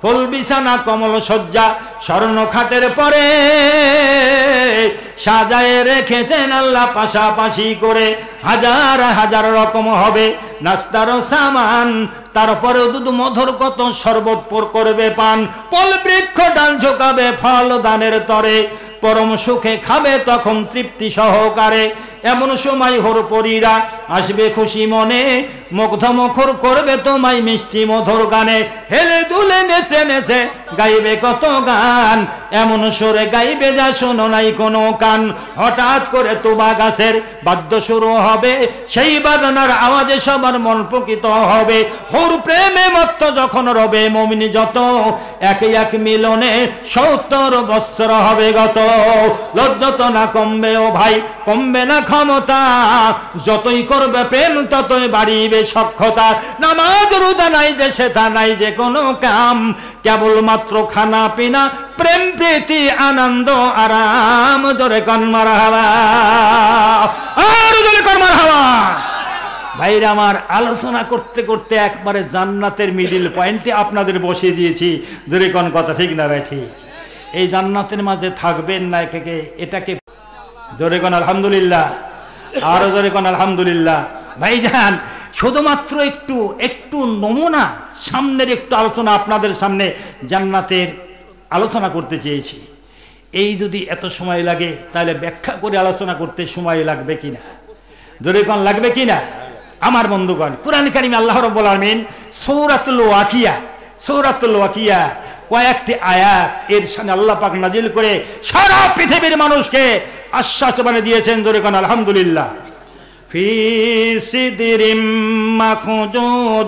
ফুল বিছানা কমল শয্যা স্বর্ণ খাটের পরে সাজায় রেখেছেন আল্লাহ পাশাপাশি করে। হাজার হাজার রকম হবে নাস্তার সামান, তারপরে দুধ মধুর কত শরবত পর করবে পান। ফল বৃক্ষ ডাল ঝোকাবে ফল দানের তরে, পরম সুখে খাবে তখন তৃপ্তি সহকারে। এমন সময় হরপরীরা আসবে খুশি মনে, মুগ্ধ মুখর করবে তোমায় মিষ্টি মধুর গানে, হেলে দুলে নেচে নেচে গাইবে কত গান, এমন সুরে গাইবে যা শোনো নাই কোনো কান। হঠাৎ করে তুবা গাছের বাদ্য শুরু হবে, সেই বাজনার আওয়াজে সবার মন পুলকিত হবে। হুর প্রেমে মত্ত যখন রবে মুমিন যত, এক এক মিলনে 70 বৎসর হবে গত। লজ্জত না কমবে ও ভাই, কমবে না ক্ষমতা, যতই করবে প্রেম ততই বাড়িবে সক্ষতা। নামাজ রোজা নাই যে সেটা নাই যে কোনো কাম, কেবলমাত্র খানা পিনা প্রেম প্রীতি আনন্দ আরাম। জোরে কোন মারহাবা, আর জোরে কোন মারহাবা। ভাইরা আমার, আলোচনা করতে করতে একবারে জান্নাতের মিডিল পয়েন্টে আপনাদের বসিয়ে দিয়েছি। জোরে কোন কথা ঠিক না ভাই? ঠিক। এই জান্নাতের মাঝে থাকবেন না এটাকে জোরে কোন আলহামদুলিল্লাহ, আরো জোরে কোন আলহামদুলিল্লাহ। ভাইজান, শুধুমাত্র একটু নমুনা, সামনের একটু আলোচনা আপনাদের সামনে জান্নাতের আলোচনা করতে চেয়েছি। এই যদি এত সময় লাগে তাহলে ব্যাখ্যা করে আলোচনা করতে সময় লাগবে কিনা? জোরে কোন লাগবে কিনা? আমার বন্ধুগণ, কুরআন কারীমে আল্লাহ রাব্বুল আলামিন সূরাতুল ওয়াকিয়া কয়েকটি আয়াত এর সামনে আল্লাহ পাক নাজিল করে সারা পৃথিবীর মানুষকে আশ্বাস বানিয়ে দিয়েছেন। জোরে কোন আলহামদুলিল্লাহ। ফি সিদরিম মাখজুদ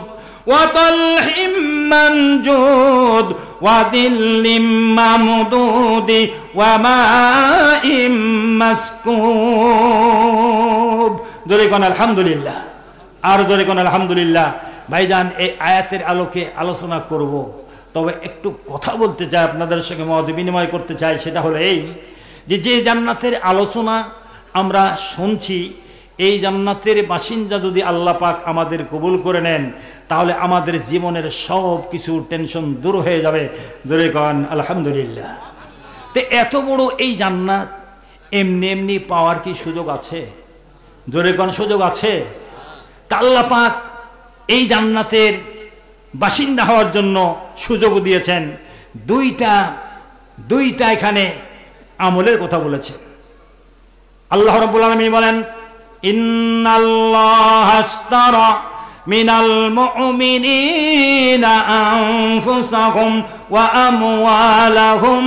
ওয়া তালহিম মানজুদ ওয়া দিল্লিম মামদুদি ওয়া মাইম মাসকুব। জোরে কোন আলহামদুলিল্লাহ, আর জোরে কোন আলহামদুলিল্লাহ। ভাইজান, এই আয়াতের আলোকে আলোচনা করব, তবে একটু কথা বলতে চাই, আপনাদের সঙ্গে মত বিনিময় করতে চাই। সেটা হলো এই যে জান্নাতের আলোচনা আমরা শুনছি, এই জান্নাতের বাসিন্দা যদি আল্লাহ পাক আমাদের কবুল করে নেন, তাহলে আমাদের জীবনের সব কিছু টেনশন দূর হয়ে যাবে। জোরে কোন আলহামদুলিল্লাহ। তো এত বড় এই জান্নাত এমনি এমনি পাওয়ার কি সুযোগ আছে? জোরে কোন সুযোগ আছে? তা আল্লাহ পাক এই জান্নাতের বাসিন্দা হওয়ার জন্য সুযোগ দিয়েছেন। দুইটা এখানে আমলের কথা বলেছে। আল্লাহ রাব্বুল আলামিন বলেন, ইন্নাল্লাহা আশতারা মিনাল মুমিনিনা আনফুসাহুম ওয়া আমওয়ালাহুম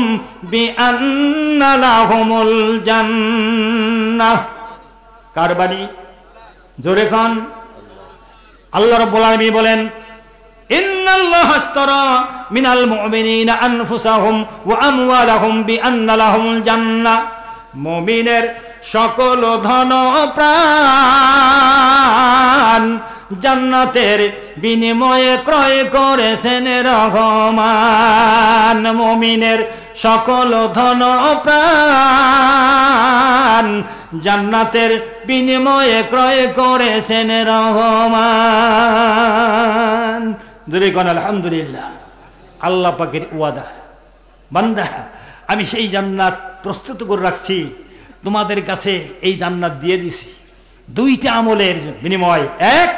বিআন্না লাহুমুল জান্নাহ। কার বাণী? জোরে কোন। আল্লাহ রাব্বুল আলামিন বলেন, ইন্নাল্লাহা আশতারা মিনাল মুমিনিনা আনফুসাহুম ওয়া আমওয়ালাহুম বিআন্না লাহুমুল জান্নাহ। মুমিনের সকল ধন প্রাণ জান্নাতের বিনিময়ে ক্রয় করেছেন রহমান। মুমিনের সকল ধন প্রাণ জান্নাতের বিনিময়ে ক্রয় করেছেন রহমান। জোরে কোন আলহামদুলিল্লাহ। আল্লাহ পাকের ওয়াদা, বান্দা আমি সেই জান্নাত প্রস্তুত করে রাখছি, তোমাদের কাছে এই জান্নাত দিয়ে দিছি। দুইটা আমলের বিনিময়। এক,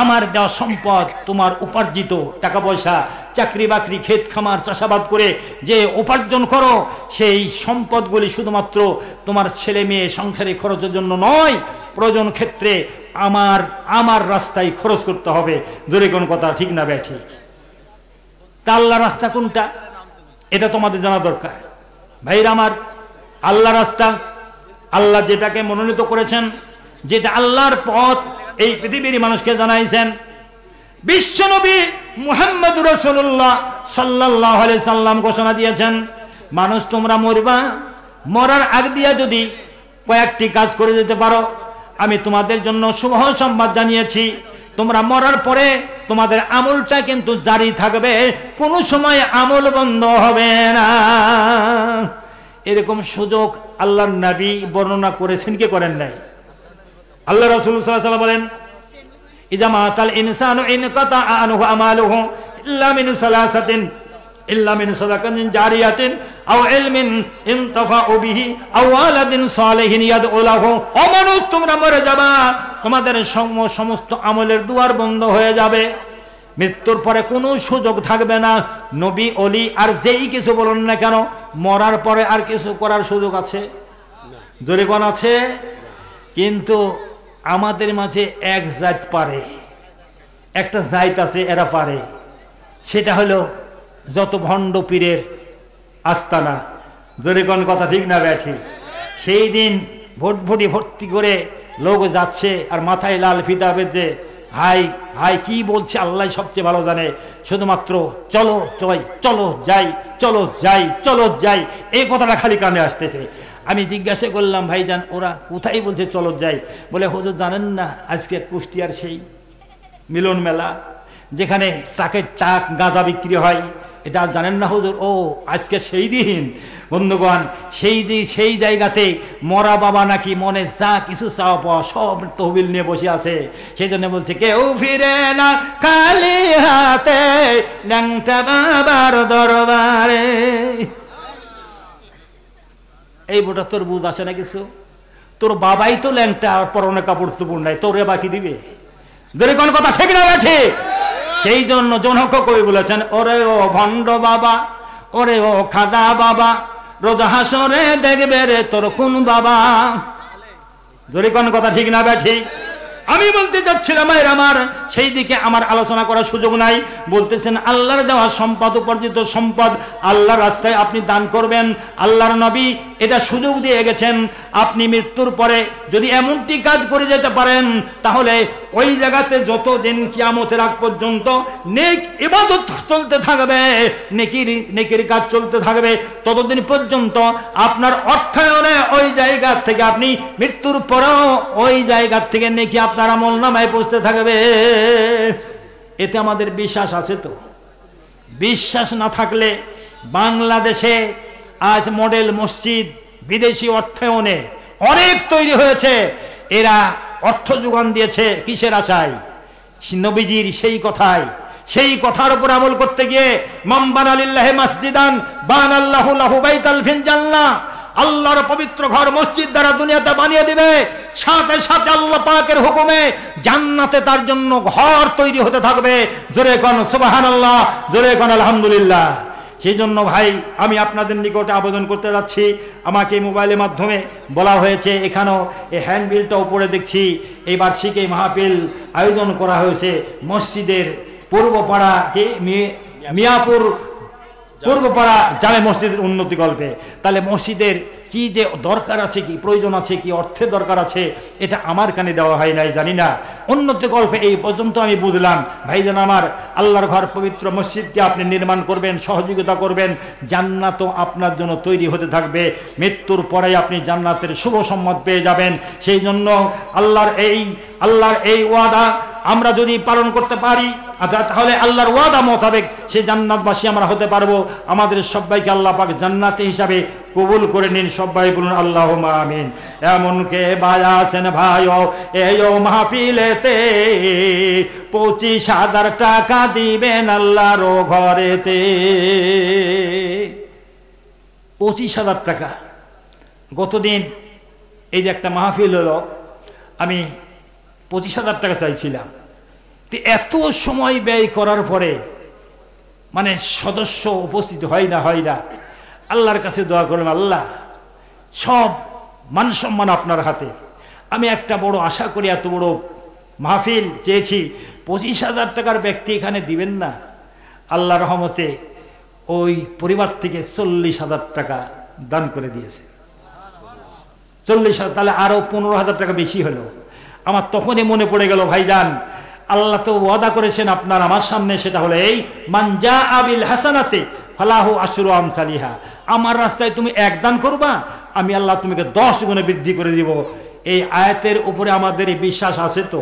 আমার দেওয়া সম্পদ, তোমার উপার্জিত টাকা পয়সা, চাকরি বাকরি, ক্ষেত খামার, চাষাবাদ করে যে উপার্জন করো, সেই সম্পদগুলি শুধুমাত্র তোমার ছেলে মেয়ে সংসারে খরচের জন্য নয়, প্রয়োজন ক্ষেত্রে আমার রাস্তায় খরচ করতে হবে। জোরে কোন কথা ঠিক না ভাই? ঠিক। তা আল্লাহর রাস্তা কোনটা এটা তোমাদের জানা দরকার। ভাইরা আমার, আল্লাহ রাস্তা, আল্লাহ যেটাকে মনোনীত করেছেন, যেটা আল্লাহর পথ, এই পৃথিবীর মানুষকে জানাইছেন। বিশ্বনবী মুহাম্মদুর রাসূলুল্লাহ সাল্লাল্লাহু আলাইহি সাল্লাম ঘোষণা দিয়েছেন, মানুষ তোমরা মরবা, মরার আগ দিয়া যদি কয়েকটি কাজ করে যেতে পারো, আমি তোমাদের জন্য শুভ সংবাদ জানিয়েছি। তোমরা মরার পরে তোমাদের আমলটা কিন্তু জারি থাকবে, কোনো সময় আমল বন্ধ হবে না। এরকম সুযোগ আল্লাহর নবী বর্ণনা করেছেন কি করেন নাই? আল্লাহ রাসূল সাল্লাল্লাহু আলাইহি ওয়াসাল্লাম বলেন, ইজা মাতাল ইনসানু ইনকাতা আনহু আমালুহু ইল্লা মিন সালাসাতিন ইল্লা মিন সাদাকাতিন জারিয়াতিন আও ইলমিন ইনতাফাউ বিহি আও ওয়ালাদিন সালিহিন ইয়াদউ লাহু। ও মানুষ, তোমরা মরে যাবা, তোমাদের সমস্ত আমলের দুয়ার বন্ধ হয়ে যাবে, মৃত্যুর পরে কোনো সুযোগ থাকবে না। নবী ওলি আর যেই কিছু বলুন না কেন, মরার পরে আর কিছু করার সুযোগ আছে? জোরে কোন আছে? কিন্তু আমাদের মাঝে এক জাত পারে, একটা জায়ত আছে এরা পারে, সেটা হলো যত ভণ্ড পীরের আস্তানা, জোরে কোন কথা ঠিক না ব্যাঠি। সেই দিন ভোটভুটি ভর্তি করে লোক যাচ্ছে আর মাথায় লাল ফিতা বেঁধে, হাই হাই কি বলছে আল্লাহ সবচেয়ে ভালো জানে, শুধুমাত্র চলো চই, চলো যাই, চলো যাই, চলো যাই, এই কথাটা খালি কানে আসতেছে। আমি জিজ্ঞাসা করলাম, ভাইজান ওরা কোথায় বলছে চলো যাই? বলে হুজুর জানেন না আজকে কুষ্টিয়ার সেই মিলন মেলা, যেখানে টাকের টাক গাঁজা বিক্রি হয়, এটা জানেন না হুজুর? ও আজকে সেই দিন। বন্ধুগণ, সেই জায়গাতে মরা বাবা নাকি মনে যা কিছু চাওয়া পাওয়া সব তহবিল নিয়ে বসে আছে। সেই জন্য বলছে কেউ ফিরে না খালি হাতে, ল্যাংটা বাবার দরবারে। এই বোটা তোর বুঝ আসে না কিছু? তোর বাবাই তো ল্যাংটা, আর পরনে কাপড় চুপুর নাই, তোরে বাকি দিবে? যদি কোন কথা ঠিক না ঠিক? সেই জন্য জনক কবি বলেছেন, ওরে ও ভণ্ড বাবা, ওরে ও খাদা বাবা, রোজ হাসরে দেখবে রে তোর কোন বাবা। যদি কোন কথা ঠিক না ঠিক? আমি বলতে চাচ্ছিলাম আমার সেই দিকে আমার আলোচনা করার সুযোগ নাই। বলতেছেন আল্লাহর দেওয়া সম্পদ, উপার্জিত সম্পদ আল্লাহর রাস্তায় আপনি দান করবেন। আল্লাহর নবী এটা সুযোগ দিয়ে গেছেন, আপনি মৃত্যুর পরে যদি এমনটি কাজ করে যেতে পারেন, তাহলে ওই জায়গাতে যতদিন কিয়ামতের আগ পর্যন্ত নেক ইবাদত চলতে থাকবে, নেকির কাজ চলতে থাকবে, ততদিন পর্যন্ত আপনার অর্থায়নে ওই জায়গা থেকে আপনি মৃত্যুর পরেও ওই জায়গা থেকে নেকি আপনার আমল নামায় পৌঁছতে থাকবে। এতে আমাদের বিশ্বাস আছে তো? বিশ্বাস না থাকলে বাংলাদেশে আজ মডেল মসজিদ বিদেশি অর্থায়নে অনেক তৈরি হয়েছে। এরা অর্থ যোগান দিয়েছে কিসের আশায়? নবীজির সেই কথায়, সেই কথার উপর আমল করতে গিয়ে মান বানা লিল্লাহি মাসজিদান বানাল্লাহু লাহু বাইতাল ফিল জান্নাহ, আল্লাহর পবিত্র ঘর মসজিদ দ্বারা দুনিয়াতে বানিয়ে দিবে, সাথে সাথে আল্লাহ পাকের হুকুমে জান্নাতে তার জন্য ঘর তৈরি হতে থাকবে। জোরে কোন সুবহানাল্লাহ, জোরে কোন আলহামদুলিল্লাহ। সেই জন্য ভাই আমি আপনাদের নিকটে আবেদন করতে যাচ্ছি, আমাকে মোবাইলের মাধ্যমে বলা হয়েছে, এখানেও এই হ্যান্ডবিলটা উপরে দেখছি এই বার্ষিকী মাহফিল আয়োজন করা হয়েছে মসজিদের পূর্বপাড়াকে মিয়াপুর পূর্বপাড়া জামে মসজিদের উন্নতি কল্পে। তাহলে মসজিদের কি যে দরকার আছে, কি প্রয়োজন আছে, কি অর্থের দরকার আছে, এটা আমার কানে দেওয়া হয় নাই, জানি না। উন্নতি কল্পে এই পর্যন্ত আমি বুঝলাম। ভাইজান আমার, আল্লাহর ঘর পবিত্র মসজিদকে আপনি নির্মাণ করবেন, সহযোগিতা করবেন, জান্নাতও আপনার জন্য তৈরি হতে থাকবে। মৃত্যুর পরে আপনি জান্নাতের শুভ সম্মত পেয়ে যাবেন। সেই জন্য আল্লাহর এই ওয়াদা আমরা যদি পালন করতে পারি, তাহলে আল্লাহর ওয়াদা মোতাবেক সেই জান্নাতবাসী আমরা হতে পারবো। আমাদের সবাইকে আল্লাহ পাক জান্নাতি হিসাবে কবুল করে নিন। সবাই বলুন আল্লাহুম্মা আমিন। এমন কে বায়াছেন ভাইও এই মাহফিলেতে, 25,000 টাকা দিবেন আল্লাহর ঘরেতে। 25,000 টাকা। গতদিন এই যে একটা মাহফিল হলো, আমি 25,000 টাকা চাইছিলাম। এত সময় ব্যয় করার পরে মানে সদস্য উপস্থিত হয় না। আল্লাহর কাছে দোয়া করলাম, আল্লাহ সব মান সম্মান আপনার হাতে। আমি একটা বড় আশা করি, এত বড় মাহফিল চেয়েছি, 25,000 টাকার ব্যক্তি এখানে দিবেন না। আল্লাহর রহমতে ওই পরিবার থেকে 40,000 টাকা দান করে দিয়েছে। 40,000, তাহলে আরো 15,000 টাকা বেশি হলো। আমার তখনই মনে পড়ে গেল, ভাইজান আল্লাহ তো ওয়াদা করেছেন আপনার আমার সামনে, সেটা হলো এই মান জাআ বিল হাসানাতি ফালাহু আশরু আমসালিহা। আমার রাস্তায় তুমি এক দান করবা, আমি আল্লাহ তোমাকে 10 গুণে বৃদ্ধি করে দিব। এই আয়াতের উপরে আমাদের বিশ্বাস আছে তো?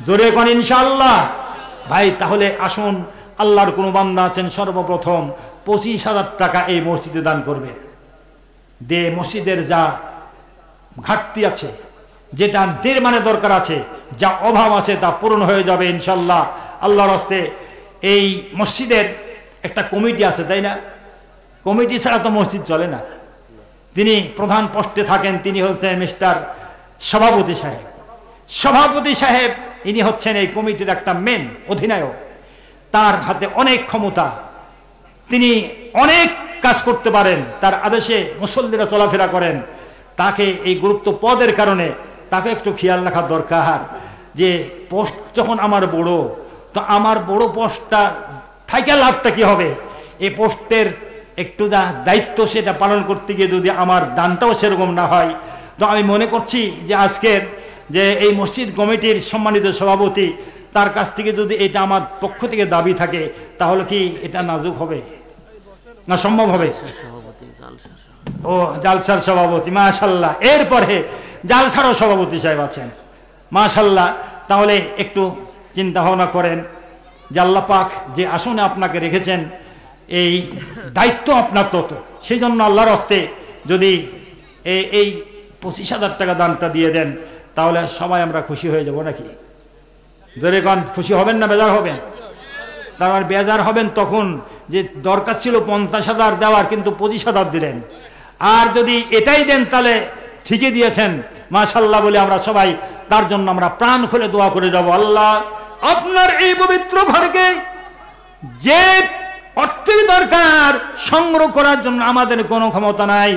জোরে কোন ইনশাআল্লাহ। ভাই তাহলে আসুন, আল্লাহর কোন বান্দা আছেন সর্বপ্রথম 25,000 টাকা এই মসজিদে দান করবে। দে মসজিদের যা ঘাটতি আছে, যেটা নির্মাণের দরকার আছে, যা অভাব আছে, তা পূরণ হয়ে যাবে ইনশাল্লাহ। আল্লাহর হস্তে এই মসজিদের একটা কমিটি আছে, তাই না? কমিটি ছাড়া তো মসজিদ চলে না। তিনি প্রধান পোস্টে থাকেন, তিনি হচ্ছেন মিস্টার সভাপতি সাহেব। সভাপতি সাহেব ইনি হচ্ছেন এই কমিটির একটা মেন অধিনায়ক। তার হাতে অনেক ক্ষমতা, তিনি অনেক কাজ করতে পারেন, তার আদেশে মুসল্লিরা চলাফেরা করেন। তাকে এই গুরুত্ব পদের কারণে তাকে একটু খেয়াল রাখার দরকার, যে পোস্ট যখন আমার বড়, তো আমার বড় পোস্টটা থাইকা লাভটা কি হবে? এই পোস্টের একটু দায়িত্ব সেটা পালন করতে গিয়ে যদি আমার দানটাও সেরকম না হয়, তো আমি মনে করছি যে আজকের যে এই মসজিদ কমিটির সম্মানিত সভাপতি, তার কাছ থেকে যদি এটা আমার পক্ষ থেকে দাবি থাকে, তাহলে কি এটা নাজুক হবে না সম্ভব হবে? ও জালসার সভাপতি, মাশাল্লাহ। এরপরে জালসারও সভাপতি সাহেব আছেন, মাশাল্লাহ। তাহলে একটু চিন্তা ভাবনা করেন যে আল্লাহ পাক যে আসনে আপনাকে রেখেছেন, এই দায়িত্ব আপনার তত, সেই জন্য আল্লাহর হস্তে যদি এই 25,000 টাকা দানটা দিয়ে দেন, তাহলে সবাই আমরা খুশি হয়ে যাব নাকি? ধরে কন খুশি হবেন না বেজার হবেন? তারপর বেজার হবেন তখন যে দরকার ছিল 50,000 দেওয়ার, কিন্তু 25,000 দিলেন। আর যদি এটাই দেন তাহলে ঠিকই দিয়েছেন, মাশাল্লাহ বলে আমরা সবাই তার জন্য আমরা প্রাণ খুলে দোয়া করে যাব। আল্লাহ আপনার এই পবিত্র ঘরকে যে অর্থের দরকার সংগ্রহ করার জন্য আমাদের কোনো ক্ষমতা নাই,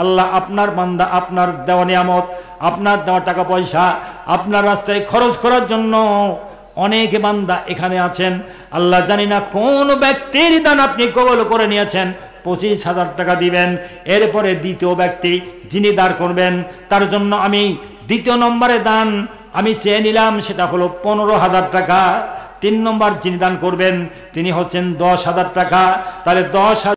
আল্লাহ আপনার বান্দা, আপনার দেওয়া নিয়ামত, আপনার দেওয়া টাকা পয়সা আপনার রাস্তায় খরচ করার জন্য অনেক বান্দা এখানে আছেন। আল্লাহ জানি না কোন ব্যক্তির দান আপনি কবুল করে নিয়েছেন, 25,000 টাকা দিবেন। এরপরে দ্বিতীয় ব্যক্তি যিনি দান করবেন, তার জন্য আমি দ্বিতীয় নম্বরে দান আমি চেয়ে নিলাম, সেটা হলো 15,000 টাকা। 3 নম্বর যিনি দান করবেন তিনি হচ্ছেন 10,000 টাকা। তাহলে 10,000